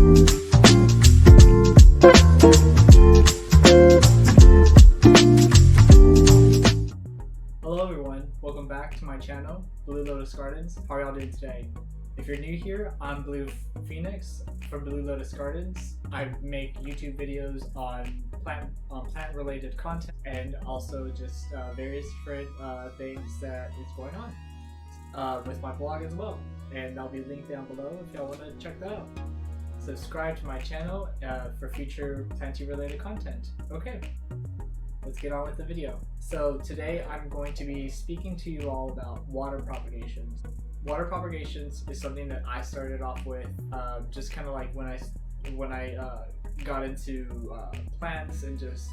Hello everyone, welcome back to my channel, Blue Lotus Gardens. How are y'all doing today? If you're new here, I'm Blue Phoenix from Blue Lotus Gardens. I make YouTube videos on plant related content and also just various different things that is going on with my blog as well. And I'll be linked down below if y'all want to check that out. Subscribe to my channel for future planty related content. Okay, let's get on with the video. So today I'm going to be speaking to you all about water propagations. Water propagations is something that I started off with just kind of like when I got into plants and just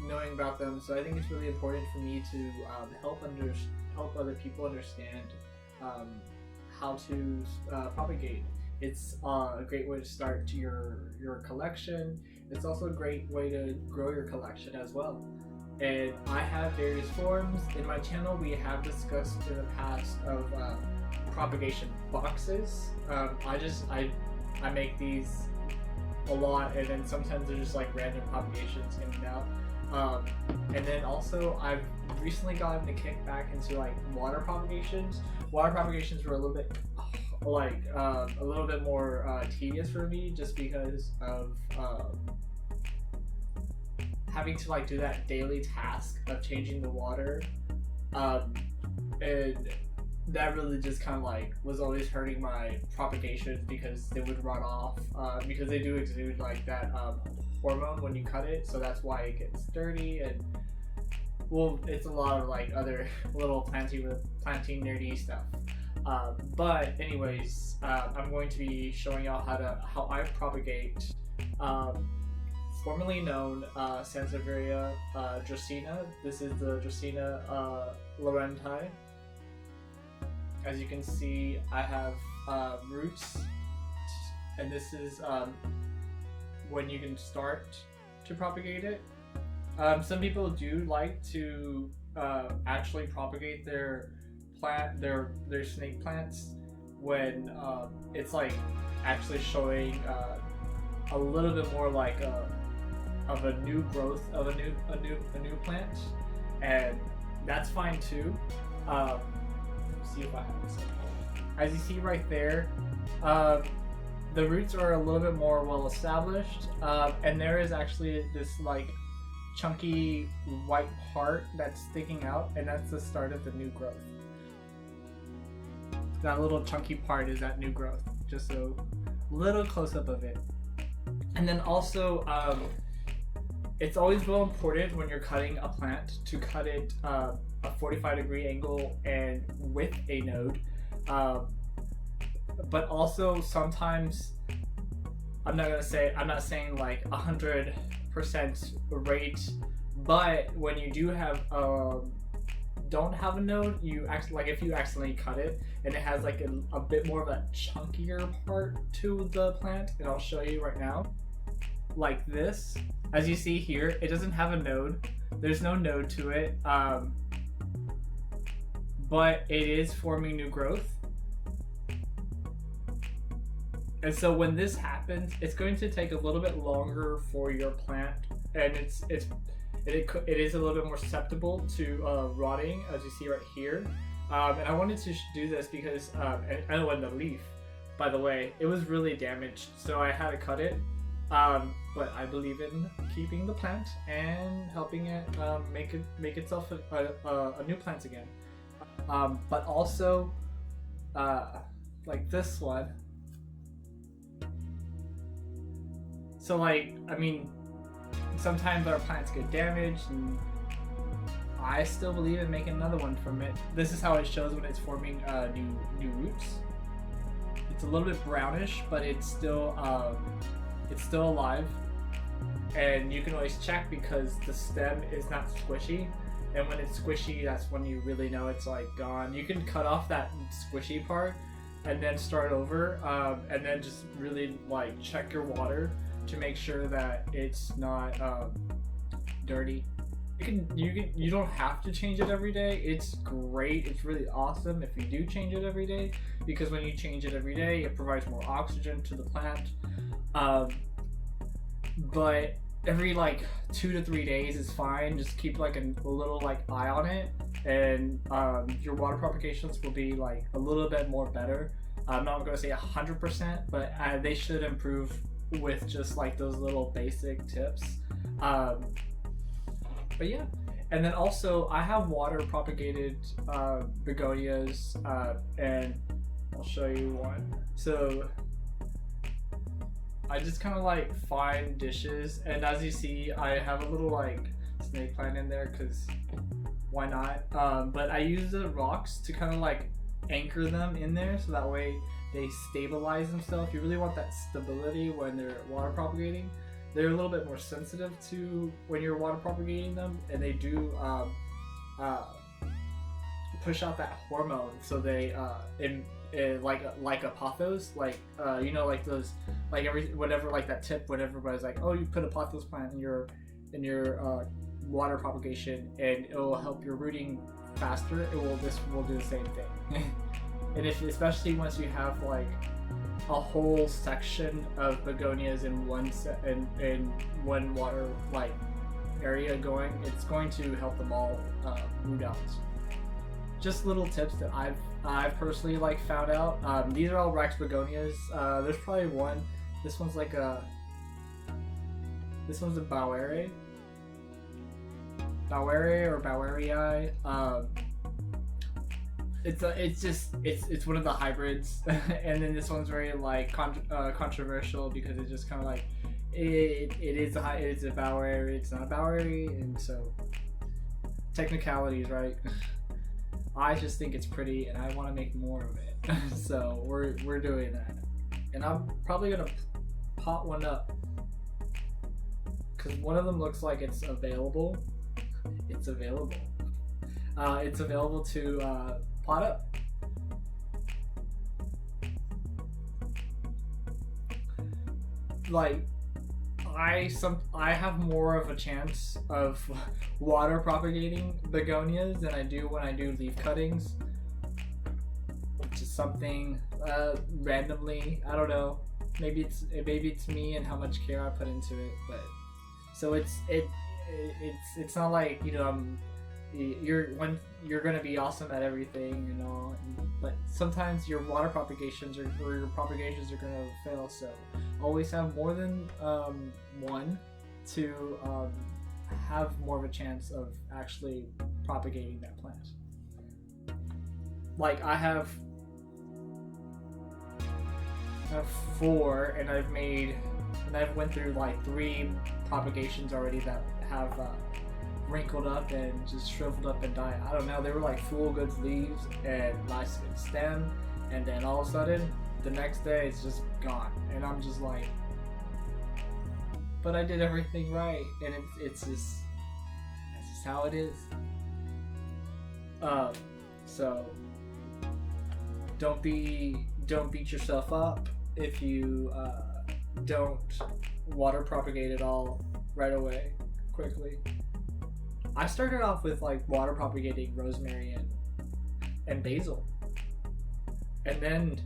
knowing about them. So I think it's really important for me to help other people understand how to propagate. It's a great way to start your collection. It's also a great way to grow your collection as well. And I have various forms. In my channel we have discussed in the past of propagation boxes. I make these a lot, and then sometimes they're just like random propagations in and out. And then also I've recently gotten a kickback into like water propagations. Water propagations were a little bit like a little bit more tedious for me, just because of having to like do that daily task of changing the water, and that really just kind of like was always hurting my propagations because they would run off because they do exude like that hormone when you cut it, so that's why it gets dirty. And well, it's a lot of like other little planting nerdy stuff. But anyways, I'm going to be showing y'all how I propagate formerly known Sansevieria DRACAENA. This is the DRACAENA LAURENTII. As you can see, I have roots, and this is when you can start to propagate it. Some people do like to actually propagate their snake plants when it's like actually showing a little bit more like of a new growth of a new plant, and that's fine too. See if I have this. As you see right there, the roots are a little bit more well established, and there is actually this like chunky white part that's sticking out, and that's the start of the new growth. That little chunky part is that new growth, just a little close up of it. And then also it's always real important when you're cutting a plant to cut it a 45-degree angle and with a node, but also sometimes I'm not saying like 100% rate, but when you do have don't have a node, you actually, like if you accidentally cut it and it has like a bit more of a chunkier part to the plant, and I'll show you right now, like this. As you see here, it doesn't have a node. There's no node to it, but it is forming new growth. And so when this happens, it's going to take a little bit longer for your plant, and it is a little bit more susceptible to rotting, as you see right here. And I wanted to do this because and the leaf, by the way, it was really damaged, so I had to cut it. But I believe in keeping the plant and helping it make itself a new plant again. But also like this one. So like, I mean, sometimes our plants get damaged, and I still believe in making another one from it. This is how it shows when it's forming new roots. It's a little bit brownish, but it's still alive, and you can always check because the stem is not squishy, and when it's squishy, that's when you really know it's like gone. You can cut off that squishy part and then start over, and then just really like check your water to make sure that it's not dirty. You don't have to change it every day. It's great, it's really awesome if you do change it every day, because when you change it every day, it provides more oxygen to the plant. But every like 2 to 3 days is fine. Just keep like a little like eye on it, and your water propagations will be like a little bit more better. I'm not going to say 100%, but they should improve with just like those little basic tips. But yeah, and then also I have water propagated begonias, and I'll show you one. So I just kind of like find dishes, and as you see, I have a little like snake plant in there because why not? But I use the rocks to kind of like anchor them in there, so that way they stabilize themselves. You really want that stability when they're water propagating. They're a little bit more sensitive to when you're water propagating them, and they do push out that hormone. So they like a pothos, like you know, like those, like whatever, like that tip when everybody's like, oh, you put a pothos plant in your water propagation and it will help your rooting faster. This will do the same thing. And especially once you have like a whole section of begonias in one water like area going, it's going to help them all root out. Just little tips that I've personally like found out. These are all Rex begonias. There's probably one. This one's a Bauere or Bauerii. It's one of the hybrids. And then this one's very like controversial because it's just kind of like it's a Bauere, it's not a Bauere, and so technicalities, right? I just think it's pretty and I want to make more of it. So we're doing that, and I'm probably gonna pot one up because one of them looks like it's available. It's available to pot up. Like I have more of a chance of water propagating begonias than I do when I do leaf cuttings, which is something randomly, I don't know, maybe it's me and how much care I put into it. But so it's not like, you know, you're gonna be awesome at everything, you know, but sometimes your water propagations or your propagations are gonna fail. So always have more than one to have more of a chance of actually propagating that plant. Like I have 4, and I've went through like 3 propagations already that have wrinkled up and just shriveled up and died. I don't know, they were like full good leaves and nice good stem, and then all of a sudden the next day it's just gone, and I'm just like, but I did everything right, and it's just how it is. So don't beat yourself up if you don't water propagate it all right away quickly. I started off with like water propagating rosemary and basil, and then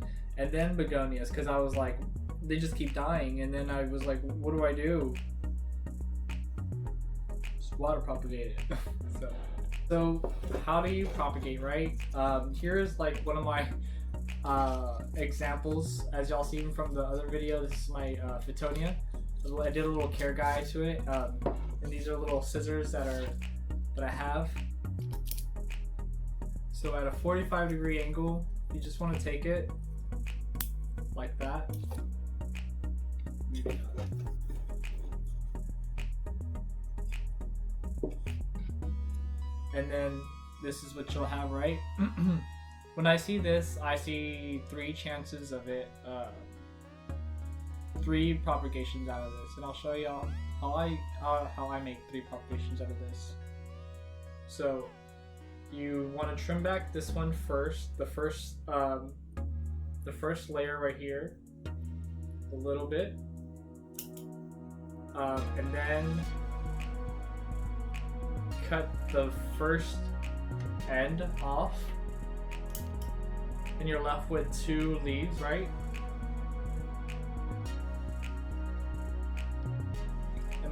begonias, because I was like, they just keep dying, and then I was like, what do I do? Just water propagate it. So how do you propagate, right? Here's like one of my examples, as y'all seen from the other video. This is my Fittonia. I did a little care guide to it, and these are little scissors that I have. So at a 45-degree angle, you just want to take it like that. And then this is what you'll have, right? When I see this, I see 3 chances of it, 3 propagations out of this, and I'll show y'all how I make 3 propagations out of this. So you want to trim back this one first, the first layer right here, a little bit, and then cut the first end off, and you're left with 2 leaves, right?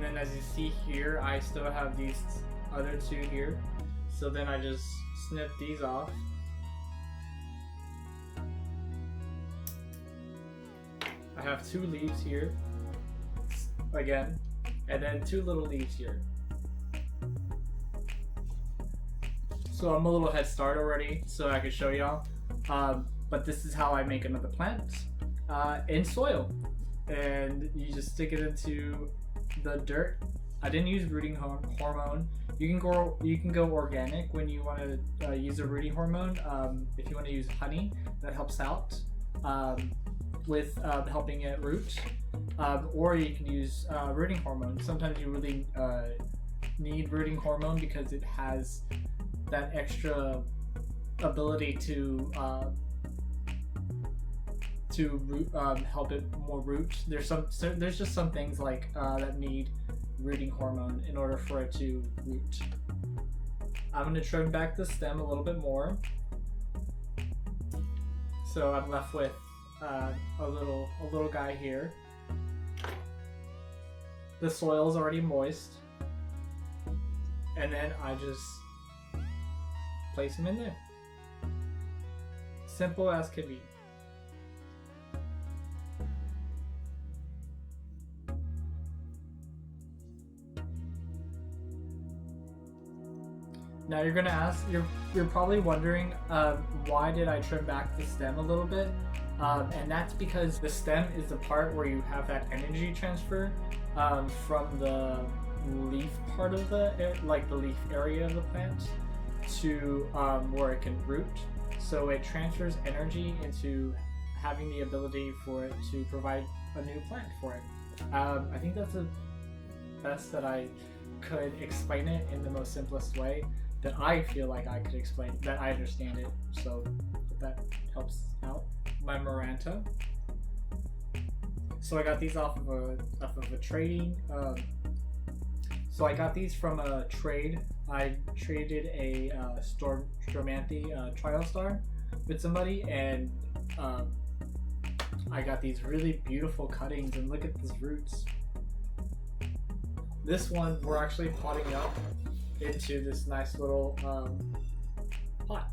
And then as you see here, I still have these other two here. So then I just snip these off. I have two leaves here, again, and then two little leaves here. So I'm a little head start already, so I can show y'all. But this is how I make another plant in soil. And you just stick it into the dirt. I didn't use rooting hormone. You can go organic when you want to use a rooting hormone. If you want to use honey, that helps out with helping it root. Or you can use rooting hormone. Sometimes you really need rooting hormone because it has that extra ability to help it more root. There's just some things like that need rooting hormone in order for it to root. I'm going to trim back the stem a little bit more, so I'm left with a little guy here. The soil is already moist, and then I just place him in there. Simple as can be. Now you're gonna ask, you're probably wondering, why did I trim back the stem a little bit? And that's because the stem is the part where you have that energy transfer from the leaf part of the leaf area of the plant to where it can root. So it transfers energy into having the ability for it to provide a new plant for it. I think that's the best that I could explain it in the most simplest way that I feel like I could explain, that I understand it. So if that helps out. My Maranta. So I got these off of a trading. So I got these from a trade. I traded a Stormanthi trial star with somebody, and I got these really beautiful cuttings, and look at these roots. This one we're actually potting up into this nice little pot.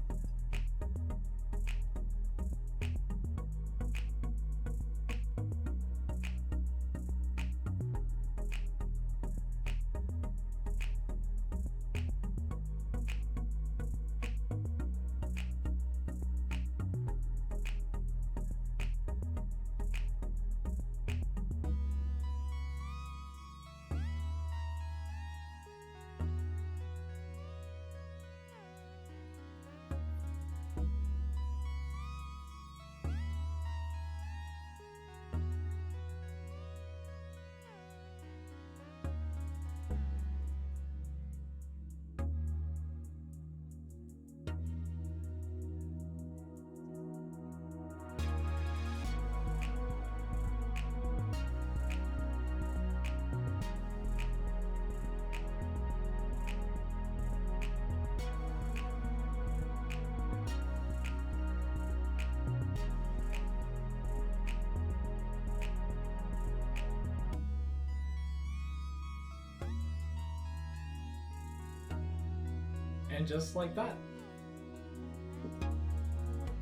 And just like that.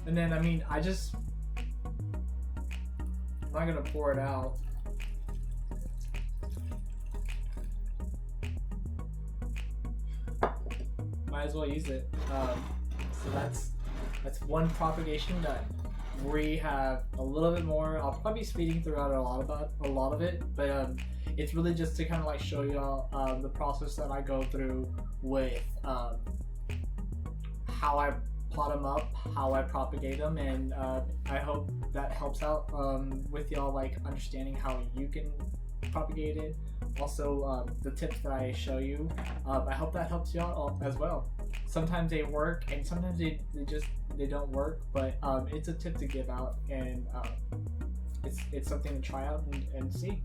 And then, I mean, I'm not gonna pour it out. Might as well use it. So that's one propagation done. We have a little bit more. I'll probably be speeding throughout a lot of it, but it's really just to kind of like show y'all the process that I go through with how I plot them up, how I propagate them, and I hope that helps out with y'all like understanding how you can propagate it. Also, the tips that I show you, I hope that helps y'all as well. Sometimes they work, and sometimes they don't work, but it's a tip to give out, and it's something to try out and see.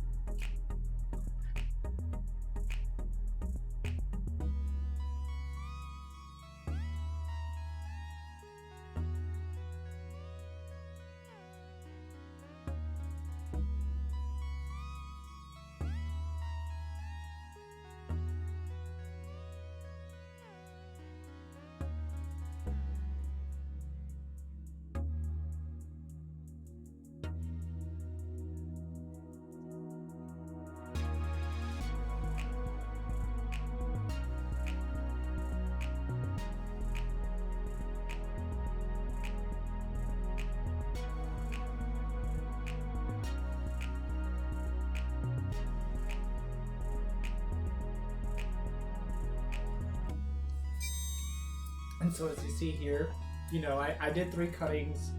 So as you see here, you know, I did 3 cuttings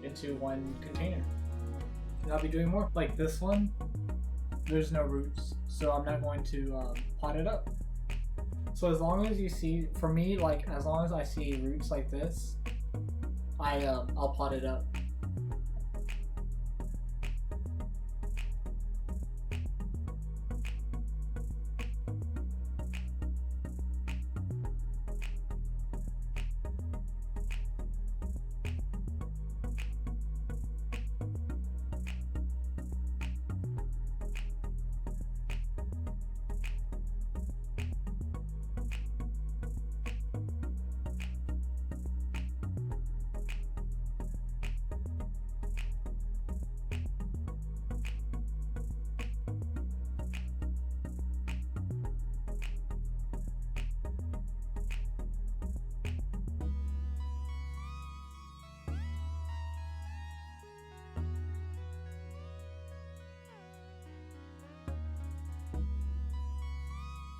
into one container. And I'll be doing more. Like this one, there's no roots, so I'm not going to pot it up. So as long as you see, for me, like as long as I see roots like this, I'll pot it up.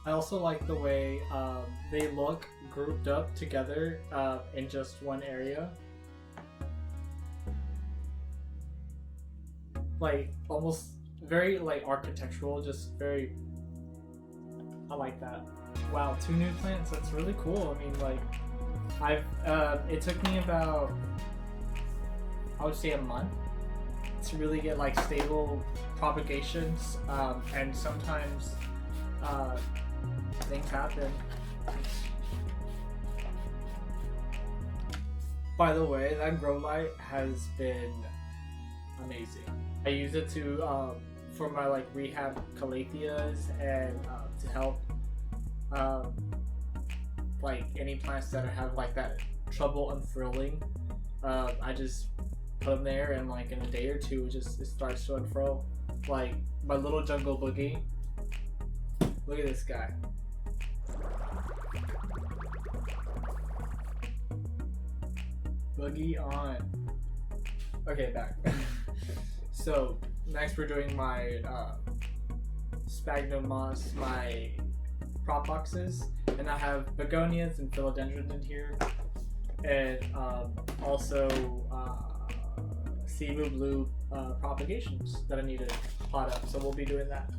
I also like the way they look grouped up together in just one area. Like almost very like architectural, just very, I like that. Wow, 2 new plants, that's really cool. I mean, like it took me about, I would say, a month to really get like stable propagations, and sometimes things happen. By the way, that grow light has been amazing. I use it to for my like rehab calatheas and to help like any plants that have like that trouble unfurling. I just put them there, and like in a day or two, it starts to unfurl. Like my little jungle boogie. Look at this guy. Boogie on. Okay, back. So next we're doing my sphagnum moss, my prop boxes, and I have begonias and philodendrons in here, and also Cebu Bleu propagations that I need to pot up. So we'll be doing that.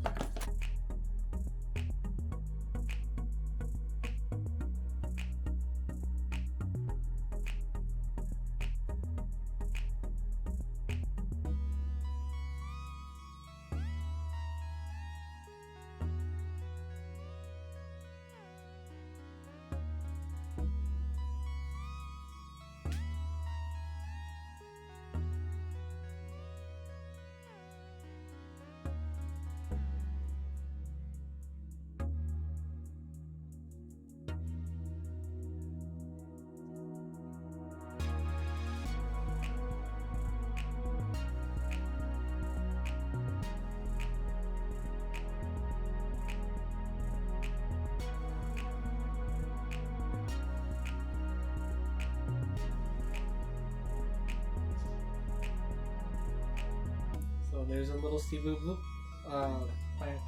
So there's a little Cebu Bleu plant.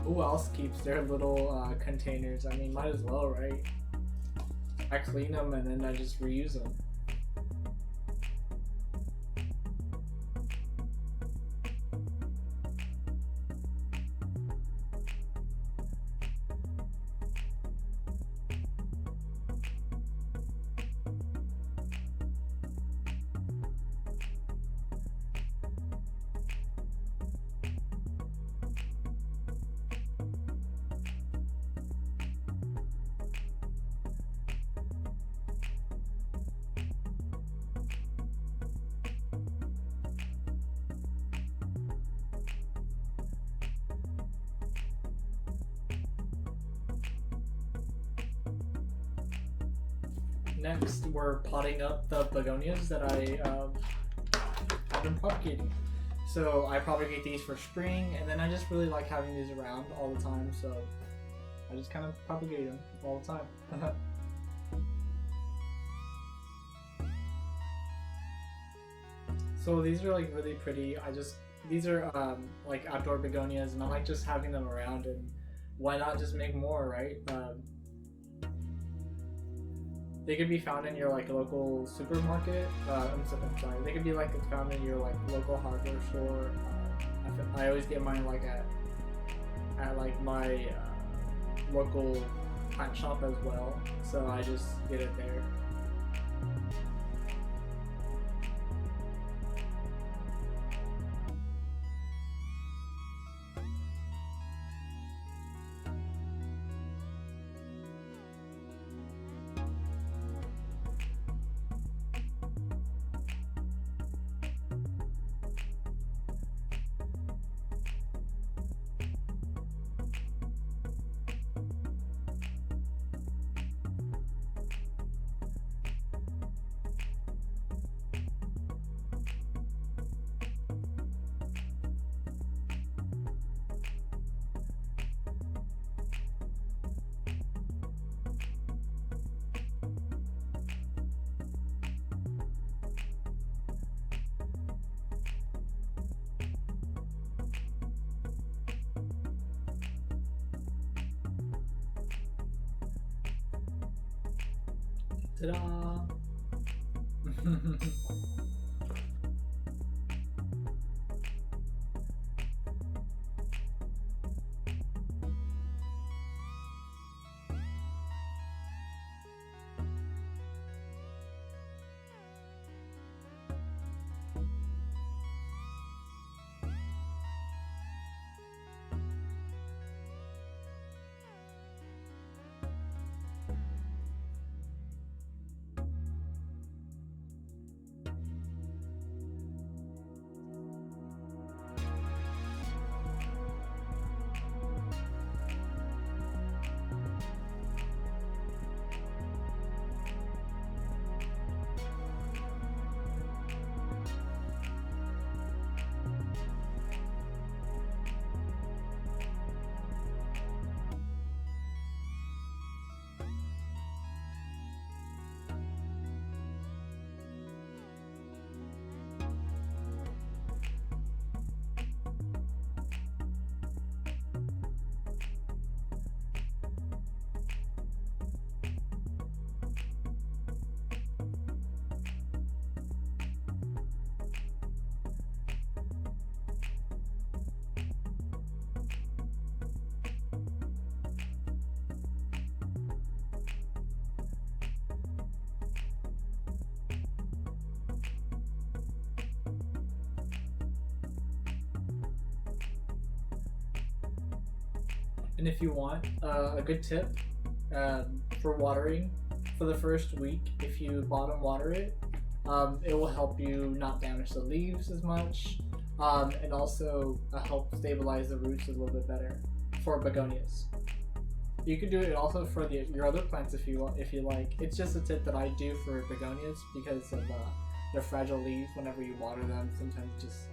Who else keeps their little containers? I mean, might as well, right? I clean them and then I just reuse them. Next, we're potting up the begonias that I've been propagating. So I propagate these for spring, and then I just really like having these around all the time, so I just kind of propagate them all the time. So these are like really pretty. I just these are like outdoor begonias, and I like just having them around. And why not just make more, right? They could be found in your like local supermarket. I'm sorry. They could be like found in your like local hardware store. I always get mine like at like my local plant shop as well. So I just get it there. Ta-da! And if you want a good tip for watering for the first week, if you bottom water it, it will help you not damage the leaves as much, and also help stabilize the roots a little bit better for begonias. You could do it also for your other plants if you like. It's just a tip that I do for begonias because of their fragile leaves. Whenever you water them, sometimes just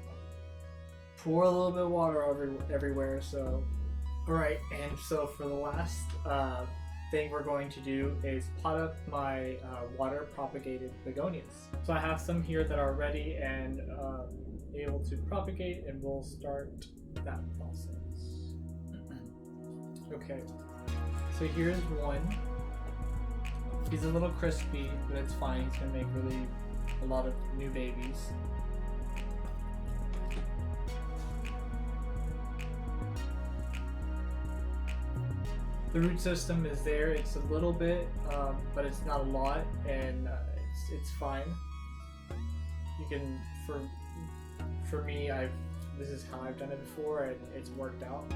pour a little bit of water everywhere. So. Alright, and so for the last thing we're going to do is pot up my water propagated begonias. So I have some here that are ready and able to propagate, and we'll start that process. Okay, so here's one. He's a little crispy, but it's fine. He's gonna make really a lot of new babies. The root system is there. It's a little bit, but it's not a lot, and it's fine. You can, for me, this is how I've done it before, and it's worked out.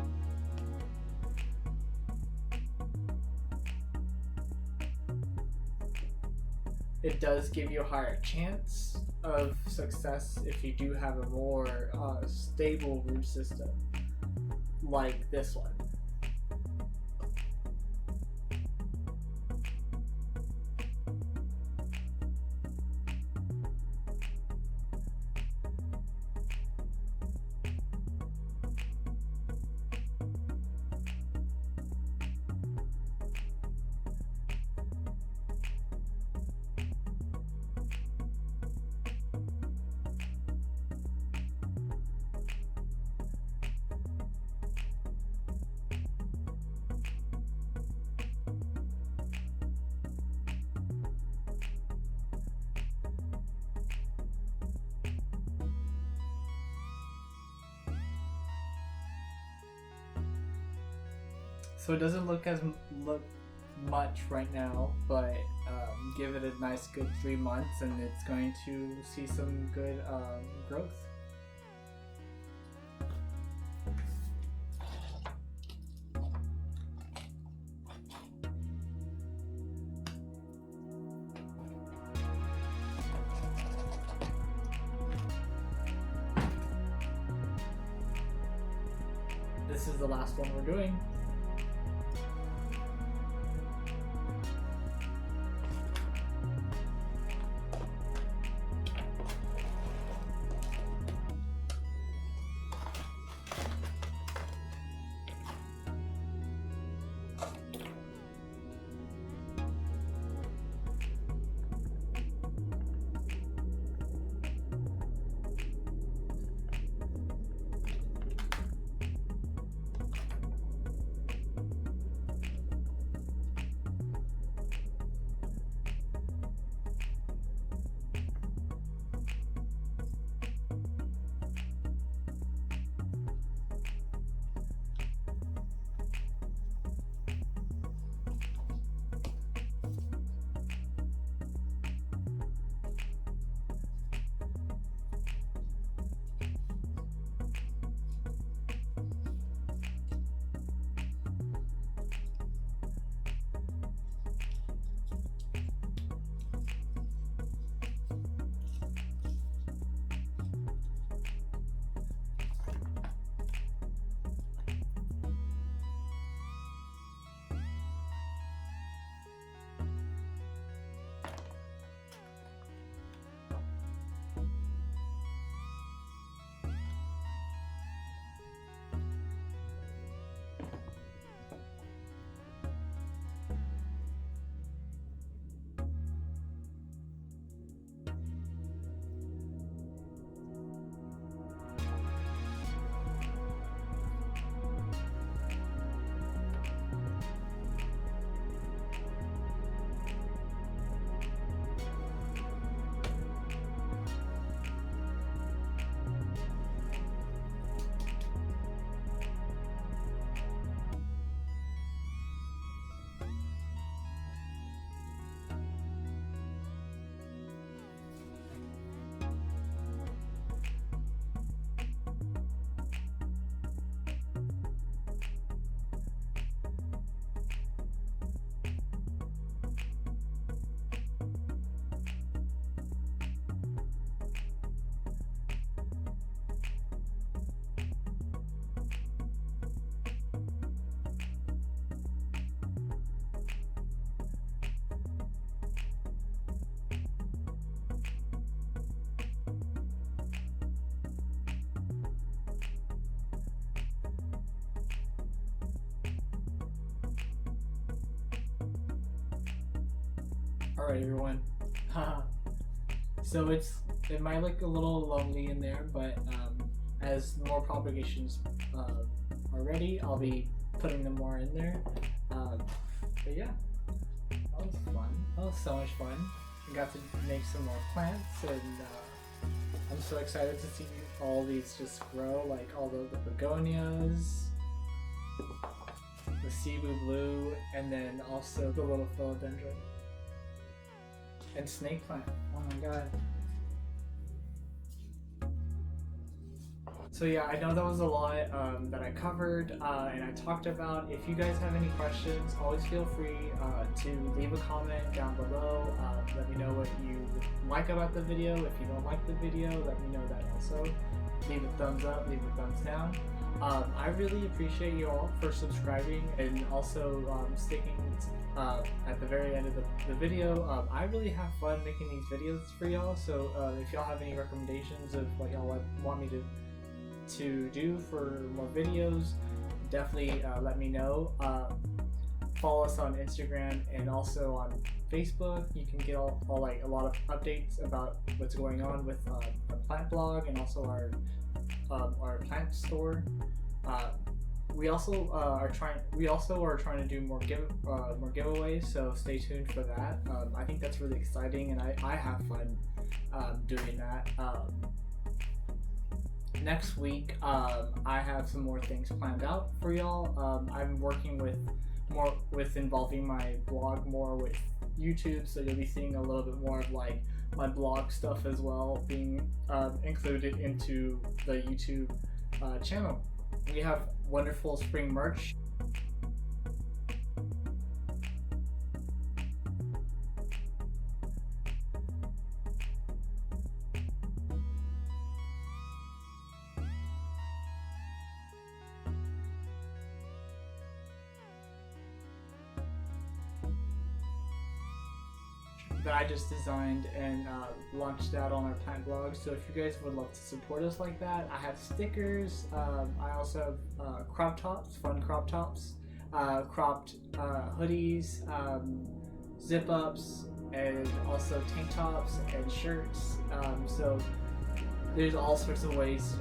It does give you a higher chance of success if you do have a more stable root system, like this one. So it doesn't look much right now, but give it a nice good 3 months and it's going to see some good growth. This is the last one we're doing. Alright everyone, so it might look a little lonely in there, but as more propagations are ready, I'll be putting them more in there. But yeah, that was fun. That was so much fun. I got to make some more plants, and I'm so excited to see all these just grow, like all the begonias, the Cebu Bleu, and then also the little philodendron. And snake plant. Oh my god. So yeah, I know that was a lot that I covered and I talked about. If you guys have any questions, always feel free to leave a comment down below. Let me know what you like about the video. If you don't like the video, let me know that also. Leave a thumbs up, leave a thumbs down. I really appreciate you all for subscribing and also sticking at the very end of the video. I really have fun making these videos for y'all, so if y'all have any recommendations of what y'all want me to do for more videos, definitely let me know. Follow us on Instagram and also on Facebook. You can get all like a lot of updates about what's going on with our plant blog and also our plant store. We also are trying to do more giveaways, so stay tuned for that. I think that's really exciting, and I have fun doing that. next week, I have some more things planned out for y'all. I'm working with involving my blog more with YouTube, so you'll be seeing a little bit more of like my blog stuff as well being included into the YouTube channel. We have wonderful spring merch. That I just designed and launched out on our plant blog. So if you guys would love to support us like that, I have stickers. I also have crop tops, fun crop tops, cropped hoodies, zip ups, and also tank tops and shirts. So there's all sorts of ways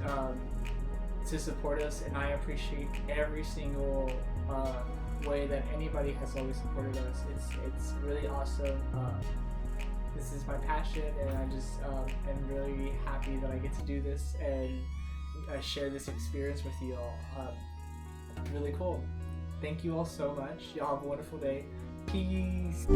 to support us, and I appreciate every single way that anybody has always supported us. It's really awesome. This is my passion, and I just am really happy that I get to do this and share this experience with you all. Really cool. Thank you all so much. Y'all have a wonderful day. Peace.